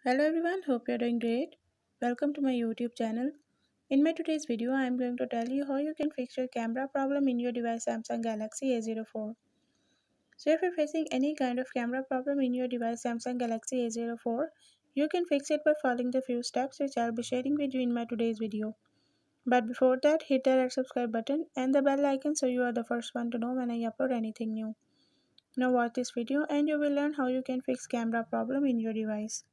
Hello everyone, hope you're doing great. Welcome to my YouTube channel. In my today's video, I am going to tell you how you can fix your camera problem in your device Samsung Galaxy A04. So if you're facing any kind of camera problem in your device Samsung Galaxy A04, you can fix it by following the few steps which I'll be sharing with you in my today's video. But before that, hit the red subscribe button and the bell icon so you are the first one to know when I upload anything new. Now watch this video and you will learn how you can fix camera problem in your device.